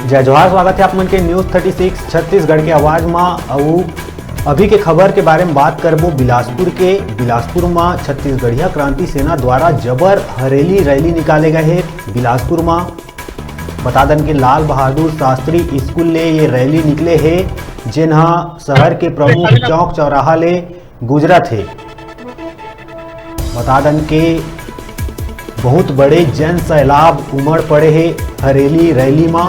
जय जोहार, स्वागत है आप मन के न्यूज 36 छत्तीसगढ़ के आवाज में। अभी के खबर के बारे में बात करबो बिलासपुर में छत्तीसगढ़िया क्रांति सेना द्वारा जबर हरेली रैली निकाले गए है। बिलासपुर में बता दन के लाल बहादुर शास्त्री स्कूल ले ये रैली निकले है, जिन्हा शहर के प्रमुख चौक चौराहा ले गुजरत है। बता दन के बहुत बड़े जन सैलाब उमड़ पड़े है हरेली रैली में।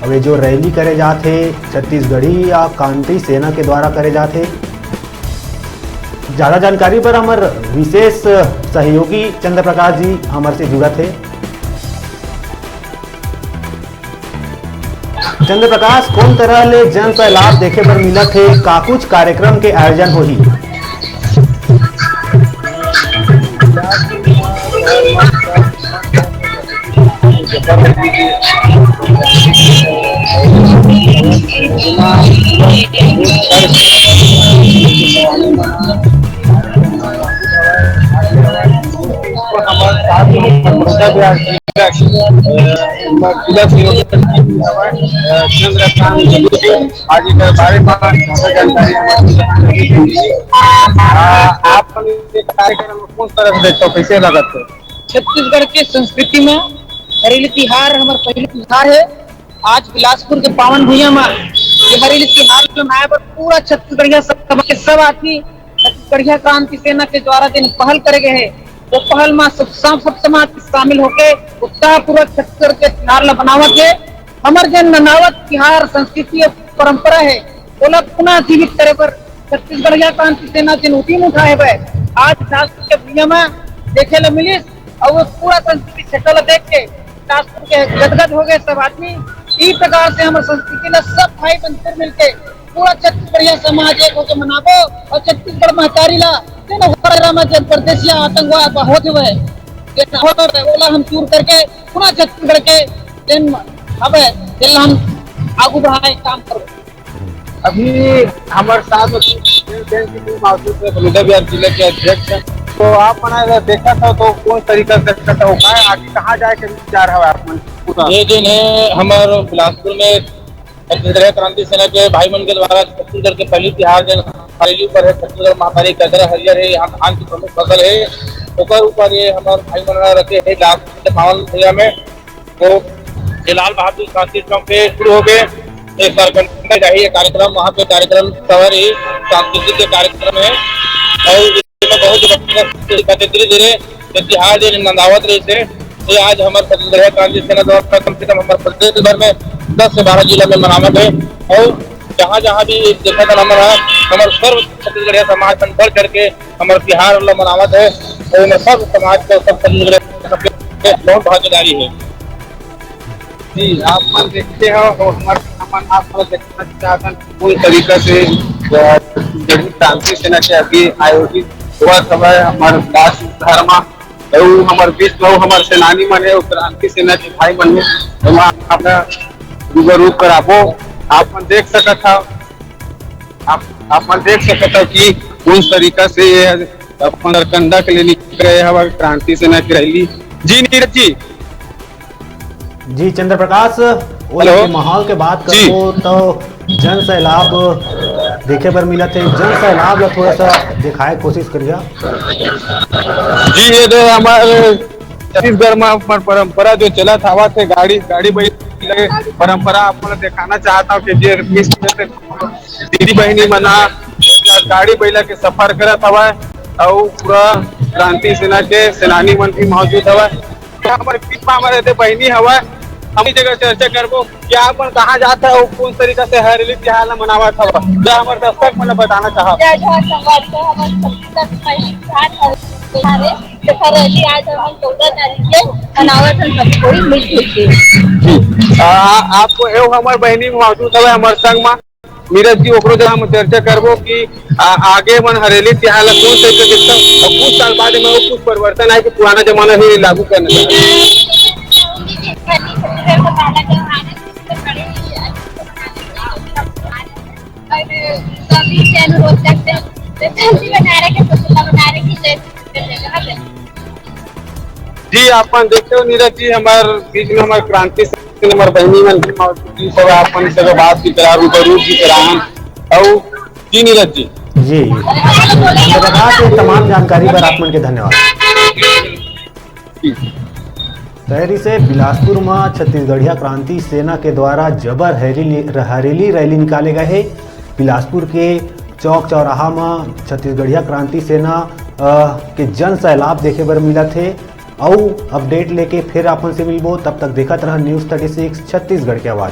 अब जो रैली करे जाते छत्तीसगढ़ी या क्रांति सेना के द्वारा करे जाते। ज़्यादा जानकारी पर हमार विशेष सहयोगी चंद्र प्रकाश जी हमारे से जुड़त है। चंद्र प्रकाश, कौन तरह ले जन सैलाब देखे पर मिलत है, का कुछ कार्यक्रम के आयोजन होही? कैसे लागत है? छत्तीसगढ़ के संस्कृति में हरेली तिहार हमारा पहले तिहार है। आज बिलासपुर के पावन भूमि में ये हरेली तिहार मनाए पर पूरा छत्तीसगढ़िया सब आदमी छत्तीसगढ़िया क्रांति सेना के द्वारा दिन पहल करे गए है। वो पहल में सब समाज शामिल होके उत्साह पूर्वक छत्तीसगढ़ के तिहार ला बनावत है। हमार जन ननावत तिहार संस्कृति और परंपरा है ओला पुनः जीवित करे पर छत्तीसगढ़िया क्रांति सेना जिन उद्यम उठाए हुए आज बिलासपुर के भूमि में देखे ला मिलिस और वो पूरा संस्कृति क्षेत्र ला देख के बिलासपुर के गदगद हो गए सब आदमी। इस प्रकार से हमारे संस्कृति ला सब भाई बंधु मिलके पूरा छत्तीसगढ़िया समाज एक होकर मनाबो और छत्तीसगढ़ महतारी ला जन परदेशिया आतंकवाद बहुत हुए ओला हम दूर करके पुनः छत्तीसगढ़ के दिन अब हम आगू बढ़ाए काम करो। अभी हमारे साथ मौजूद है बलौदा बिहार जिले के अध्यक्ष। तो आप मैंने देखा था तो कौन तरीका से करता होगा आगे कहाँ जाए के विचार है आप? ये दिन है हमारे बिलासपुर में छत्तीसगढ़ क्रांति सेना के भाई मन के द्वारा छत्तीसगढ़ के पहली तिहार दिन हरेली पर है। छत्तीसगढ़ महातारी कचरा हरियर है, यहाँ धान की प्रमुख फसल है। ओकर ऊपर ये हमारे भाई मन रखे है पावन भैया में तो लाल बहादुर शास्त्री चौक पे शुरू हो गए एक कार्यक्रम। वहाँ पे कार्यक्रम सवार ही सांस्कृतिक के कार्यक्रम है और बहुत धीरे धीरे तिहार दिन नंदावत रही से ये आज हमारे छत्तीसगढ़ क्रांति सेना द्वारा कम से कम हमारे प्रदेश भर में 10 से 12 जिला में मनावत है। और जहाँ जहाँ भी देखा था हमारे सर्व छत्तीसगढ़ समाज बढ़ करके हमारे तिहार मनावत है और सब समाज को सब छत्तीसगढ़ बहुत भागीदारी है। जी आप मन देखते हो हमारे आप देखना चाहते हैं पूरी तरीका से क्रांति सेना के अभी आयोजित हुआ समय हमारे दास धर्म हमारे बीच में हमारे सेनानी मन है क्रांति सेना के भाई मन में अपना रूबरू कराबो। आप मन देख सकता था आप मन देख सकता था कि उस तरीका से अपन कंधा के लिए निकल गए हमारे क्रांति सेना की रैली। जी नीरज जी चंद्र प्रकाश, माहौल के बात करो तो जन सैलाब देखे पर मिला थे। जन सैलाब ला थोड़ा सा दिखाए कोशिश करिए। जी ये जो हमारे छत्तीसगढ़ में परंपरा जो चला था थे गाड़ी परंपरा आपको दिखाना चाहता हूँ कि दीदी बहनी मना गाड़ी बैला के सफर करत हवा और पूरा क्रांति सेना के सेनानी मन भी मौजूद हवा। हमारे बीच में हमारे बहनी हवा हम इस जगह चर्चा करबो कि आप कहाँ जाता है और कौन तरीका से हरेली तिहार मनावा था हमारे दर्शक मतलब बताना चाहा। आपको एवं हमारे बहनी मौजूद है हमारे संग में नीरज जी ओकरो जगह हम चर्चा करबो कि आगे मन हरेली तिहार कौन तरीके दिखता और कुछ साल बाद में कुछ परिवर्तन है कि पुराना जमाना ही लागू करना चाहिए। जी आप देखते हो नीरज जी हमारे बीच में हमारे क्रांति लेकिन हमारे बहनी मन भी मौजूद सब अपन से बात की तरह रूबरू की तरह और जी नीरज जी जी तो तमाम जानकारी पर आप मन के धन्यवाद। तहरी से बिलासपुर में छत्तीसगढ़िया क्रांति सेना के द्वारा जबर हरेली रैली निकाले गए है। बिलासपुर के चौक चौराहा में छत्तीसगढ़िया क्रांति सेना के जन सैलाब देखे बर मिला थे। और अपडेट लेके फिर अपन से मिलबो, तब तक देखत रह न्यूज़ 36 छत्तीसगढ़ की आवाज़।